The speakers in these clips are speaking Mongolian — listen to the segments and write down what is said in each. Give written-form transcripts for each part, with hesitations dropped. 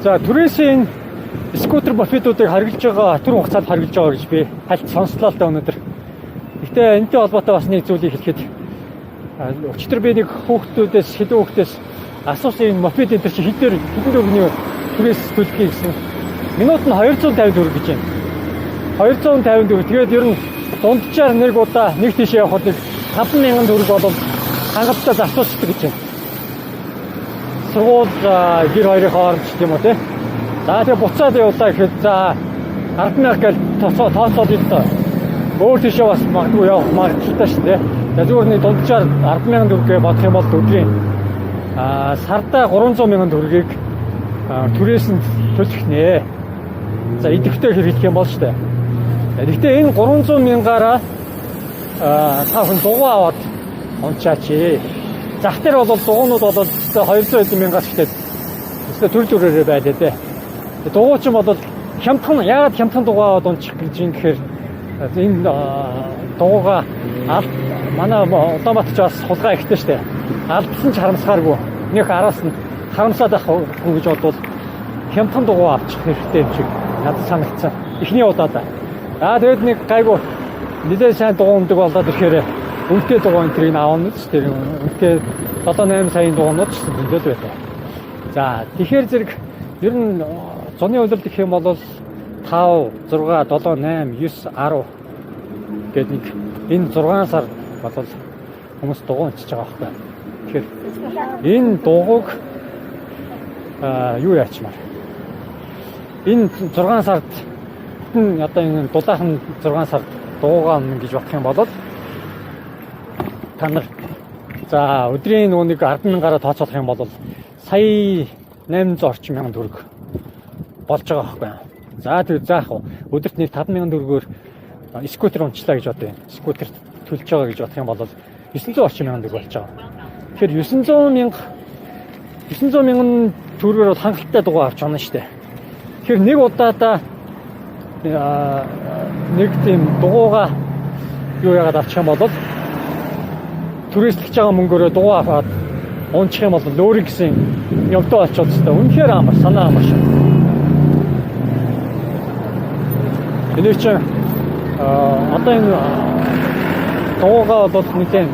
За түрээсийн скутер мопедуудыг харгалж байгаа түр хугацаанд харгалж байгаа гэж би хальт сонслоо л да өнөөдөр. Гэтэ энэтэй холбоотой бас нэг зүйлийг хэлэхэд өчтөр би нэг хүүхдүүдээс хэдэн хүүхдээс асуусан энэ мопед энэ чи хэдэн төгрөгийн түрээс төлөхий гэсэн. Минут нь 250 төгрөг гэж байна. 250 төгрөг. Тэгээд ер нь дунджаар нэг удаа нэг тийшээ явахад 50,000 төгрөг болов хангалттай зарцуулдаг гэж байна. Сургууль гэр хоёрын хооронд ч юм уу тий. За тэгээ буцаад явуулаа гэхэд за 10,000 гэж тооцоод ирлээ. Өөр тийшээ бас магадгүй явах магадлалтай шүү дээ. За зүгээр нэг дунджаар 10,000 төгрөг бодох юм бол өдрийн сарда 300,000 төгрөгийг түрээс нь төлөх нэ. За идэвхтэй хэрэглэх юм бол шүү дээ. Гэхдээ энэ 300,000-аараа та хүн дугуй аваад унчаач. Зах дээр бол дугуйнууд бол 200,000-аас ихтэй төр төрөөрөө байлаа дээ. Дугуй ч юм бол хямдхан яагаад хямдхан дугуй аваад унчих гэж юм гэхээр энэ дугуйгаа манай Улаанбаатарч бас хулгай ихтэй шүү дээ. Алдсан ч харамсахааргүй. Нэг араас нь харамсаад авах гэж бодвол хямдхан дугуй авчих хэрэгтэй юм шиг надад санагдсан. Эхний удаадаа. Тэгээд нэг гайгүй нэлээд сайн дугуй өмдөг болоод ирэхээр үнэтэй дугуй энтрийг аавна ч тэр үнэтэй 7-8 саяын дугуйнууд ч зөндөл байлаа. За тэгэхээр зэрэг ер нь зуны үйлдэл гэх юм бол 5, 6, 7, 8, 9, 10 гэдэг нэг энэ 6 сар бол хүмүүс дугуй унчиж байгаа байхгүй. Тэгэхээр энэ дугуйг юу яачмаар. Энэ 6 сард одоо энэ дулаахан 6 сард дугуйгаа өмнө гэж бодох юм бол та нар за өдрийн нэг 10,000-аараа тооцоолох юм бол сая 800 орчим мянган төгрөг болж байгаа байхгүй. За тэр заах өдөрт нэг 5,000 төгрөгөөр скутер унчлаа гэж бодъё. Скутер төлж байгаа гэж бодох юм бол 900 орчим мянган төгрөг болж байгаа. Тэгэхээр 900 мянган төгрөгөөр бол хангалттай дугуй авч байгаа юм шүү дээ. Тэгэхээр нэг удаадаа нэг тийм дугуйгаа юу яагаад авчих юм бол түрээслэж байгаа мөнгөөрөө дугуй аваад унчих юм бол өөр гэсэн явдал болчиход та үнэхээр амар санаа амар шүү. Энэ чинь одоо энэ дугуйгаа бол нэгэн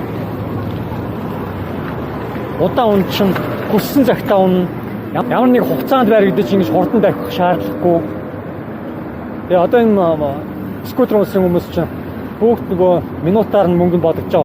удаа унчин хүссэн цагтаа унна. Ямар нэг хугацаанд баригдаж ингэж хурдан давхих шаардлагагүй. Тэгээ одоо энэ скутер унсан хүмүүс чинь бүгд нөгөө минутаар нь мөнгөнд бодож байгаа.